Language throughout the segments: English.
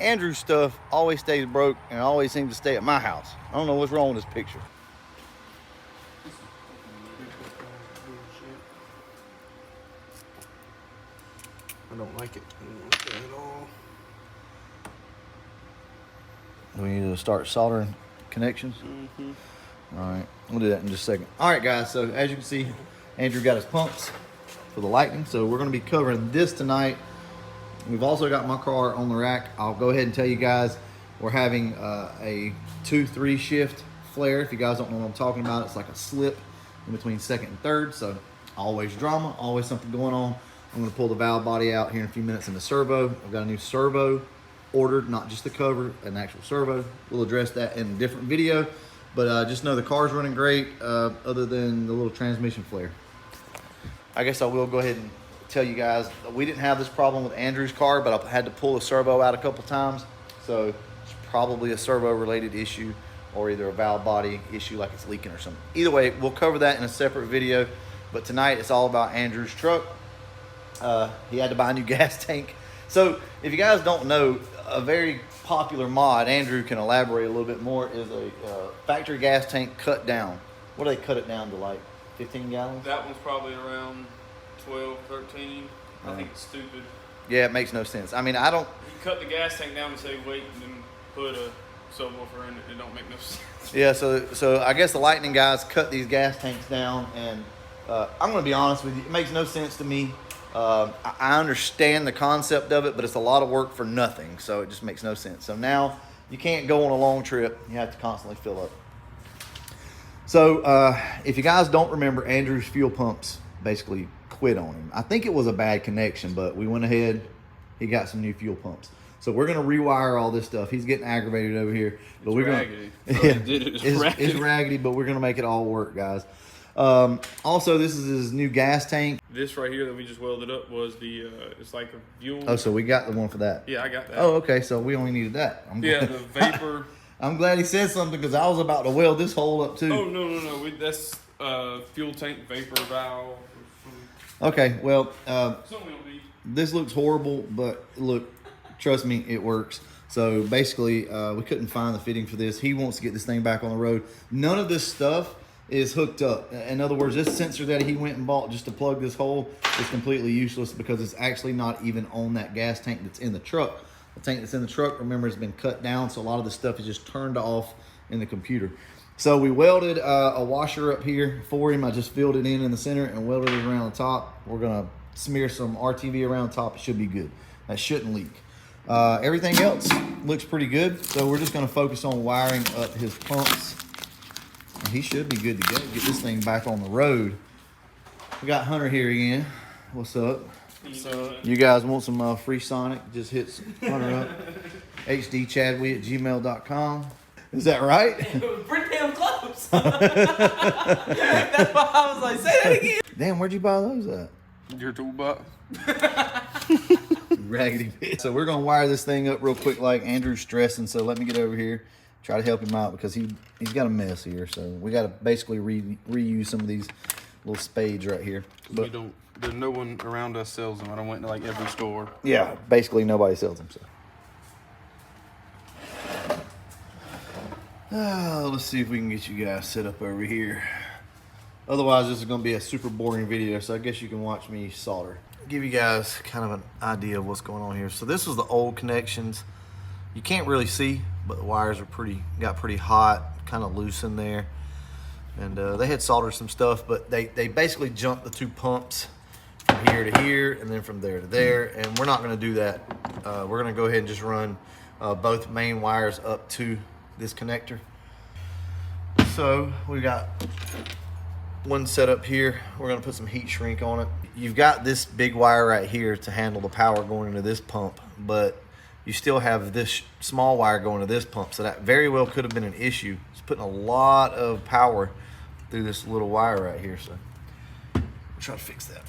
Andrew's stuff always stays broke and always seems to stay at my house. I don't know what's wrong with this picture. I don't like it. I don't like it at all. Do we need to start soldering connections? Mm-hmm. All right, we'll do that in just a second. All right, guys, so as you can see, Andrew got his pumps for the Lightning, so we're gonna be covering this tonight. We've also got my car on the rack. I'll go ahead and tell you guys, we're having a 2-3 shift flare. If you guys don't know what I'm talking about, it's like a slip in between second and third, so always drama, always something going on. I'm gonna pull the valve body out here in a few minutes in the servo. I've got a new servo ordered, not just the cover, an actual servo. We'll address that in a different video, but just know the car's running great, other than the little transmission flare. I guess I will go ahead and tell you guys, we didn't have this problem with Andrew's car, but I had to pull the servo out a couple times, so it's probably a servo related issue or either a valve body issue, like it's leaking or something. Either way, we'll cover that in a separate video, but tonight it's all about Andrew's truck. He had to buy a new gas tank. So if you guys don't know, a very popular mod, Andrew can elaborate a little bit more, is a factory gas tank cut down. What do they cut it down to, like 15 gallons? That one's probably around 12, 13. I think it's stupid. Yeah, it makes no sense. I mean, I don't... You cut the gas tank down to save weight and then put a subwoofer in it. It don't make no sense. Yeah, so I guess the Lightning guys cut these gas tanks down, and I'm going to be honest with you, it makes no sense to me. I understand the concept of it, but it's a lot of work for nothing, so it just makes no sense. So now you can't go on a long trip. You have to constantly fill up. So if you guys don't remember, Andrew's fuel pumps basically quit on him. I think it was a bad connection, but we went ahead. He got some new fuel pumps. So we're going to rewire all this stuff. He's getting aggravated over here. But we're raggedy. It's raggedy, but we're going to make it all work, guys. Also, this is his new gas tank. This right here that we just welded up was the, it's like a fuel. Oh, so we got the one for that. Yeah, I got that. Oh, okay. So we only needed that. Yeah, the vapor. I'm glad he said something because I was about to weld this hole up too. Oh, no. That's fuel tank vapor valve. Okay, well, Something will be. this looks horrible, but look, trust me, it works. So basically, we couldn't find the fitting for this. He wants to get this thing back on the road. None of this stuff is hooked up. In other words, this sensor that he went and bought just to plug this hole is completely useless because it's actually not even on that gas tank that's in the truck. The tank that's in the truck, remember, has been cut down, so a lot of the stuff is just turned off in the computer. So we welded a washer up here for him. I just filled it in the center and welded it around the top. We're gonna smear some RTV around the top. It should be good. That shouldn't leak. Everything else looks pretty good. So we're just gonna focus on wiring up his pumps. And he should be good to go. Get this thing back on the road. We got Hunter here again. What's up? So, You guys want some free Sonic? Just hit Hunter up. hdchadwick@gmail.com. Is that right? It was pretty damn close. That's why I was like, say that again. Damn, where'd you buy those at? your toolbox. Raggedy bitch. So we're gonna wire this thing up real quick. Like Andrew's stressing, so let me get over here, try to help him out because he's got a mess here. So we got to basically reuse some of these little spades right here. But There's no one around us sells them. I don't went to like every store. yeah, basically nobody sells them. So let's see if we can get you guys set up over here. Otherwise, this is going to be a super boring video, so I guess you can watch me solder. Give you guys kind of an idea of what's going on here. So this was the old connections. You can't really see, but the wires are got pretty hot, kind of loose in there. And they had soldered some stuff, but they basically jumped the two pumps from here to here and then from there to there. And we're not going to do that. We're going to go ahead and just run both main wires up to this connector. So we got one set up here. We're going to put some heat shrink on it. You've got this big wire right here to handle the power going into this pump, but you still have this small wire going to this pump, so that very well could have been an issue. It's putting a lot of power through this little wire right here, so we'll try to fix that.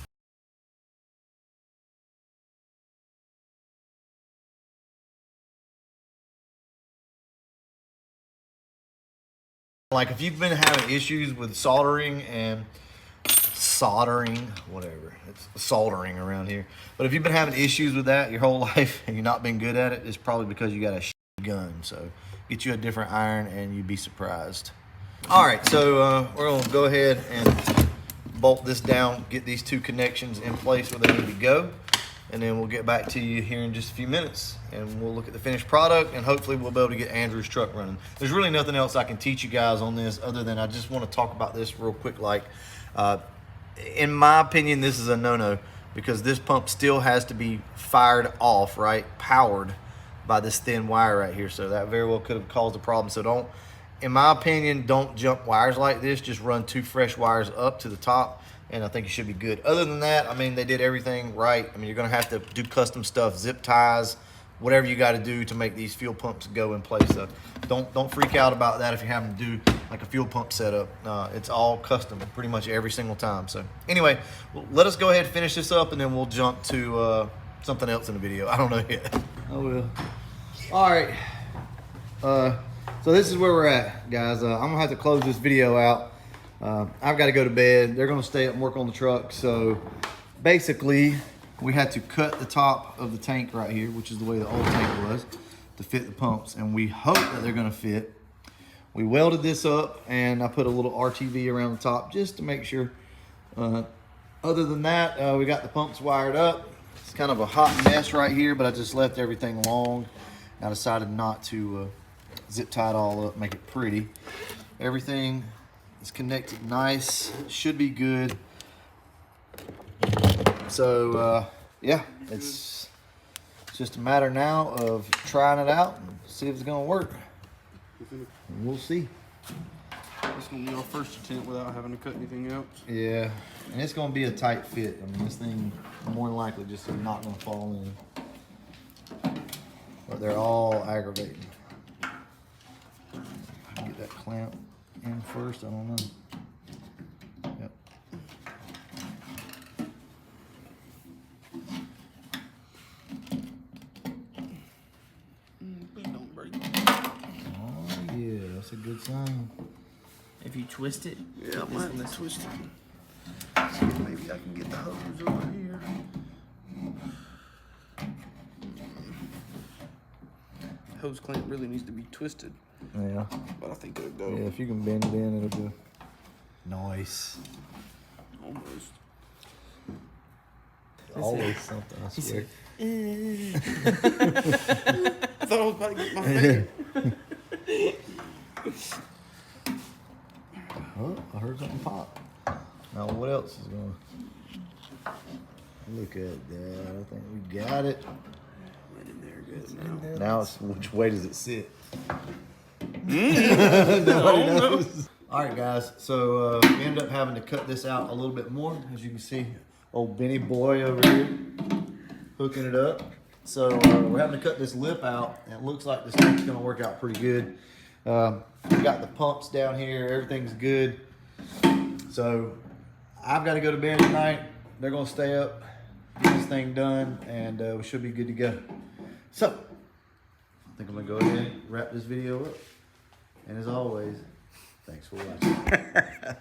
Like if you've been having issues with soldering and soldering, whatever. It's soldering around here. But if you've been having issues with that your whole life and you're not been good at it, it's probably because you got a gun. So get you a different iron and you'd be surprised. All right, so we're gonna go ahead and bolt this down, get these two connections in place where they need to go, and then we'll get back to you here in just a few minutes and we'll look at the finished product, and hopefully we'll be able to get Andrew's truck running. There's really nothing else I can teach you guys on this other than I just want to talk about this real quick. Like, in my opinion, this is a no-no because this pump still has to be fired off, right? Powered by this thin wire right here. So that very well could have caused a problem. So don't, in my opinion, don't jump wires like this. Just run 2 fresh wires up to the top, and I think you should be good. Other than that, I mean, they did everything right. I mean, you're gonna have to do custom stuff, zip ties, whatever you got to do to make these fuel pumps go in place. So don't freak out about that if you're having to do like a fuel pump setup. It's all custom pretty much every single time. So anyway, let us go ahead and finish this up, and then we'll jump to something else in the video. I don't know yet. I will. All right. So this is where we're at, guys. I'm gonna have to close this video out. I've got to go to bed. They're gonna stay up and work on the truck. So basically, we had to cut the top of the tank right here, which is the way the old tank was, to fit the pumps, and we hope that they're gonna fit. We welded this up, and I put a little RTV around the top just to make sure. Other than that, we got the pumps wired up. It's kind of a hot mess right here, but I just left everything long. I decided not to zip tie it all up, make it pretty. Everything is connected nice, should be good. So yeah, it's just a matter now of trying it out and see if it's gonna work. And we'll see. It's gonna be our first attempt without having to cut anything else. Yeah, and it's gonna be a tight fit. I mean, this thing more than likely just is not gonna fall in. But they're all aggravating. I can get that clamp in first, I don't know. Yep. Please don't break. Oh yeah, that's a good sign. If you twist it, Yeah, I might have twisted. Maybe I can get the hose over here. Hose clamp really needs to be twisted, Yeah. but I think it'll go. Yeah, if you can bend it in, it'll go. Nice. Almost. Always something, I swear. I thought I was about to get my finger. Oh, I heard something pop. Now what else is going? Look at that. I think we got it. Right in there, good. Now. Now it's which way does it sit? Nobody knows. All right, guys. So we ended up having to cut this out a little bit more, as you can see. Old Benny boy over here hooking it up. So we're having to cut this lip out, and it looks like this thing's going to work out pretty good. We got the pumps down here. Everything's good. So I've got to go to bed tonight. They're going to stay up, get this thing done, and we should be good to go. So I think I'm going to go ahead and wrap this video up. And as always, thanks for watching.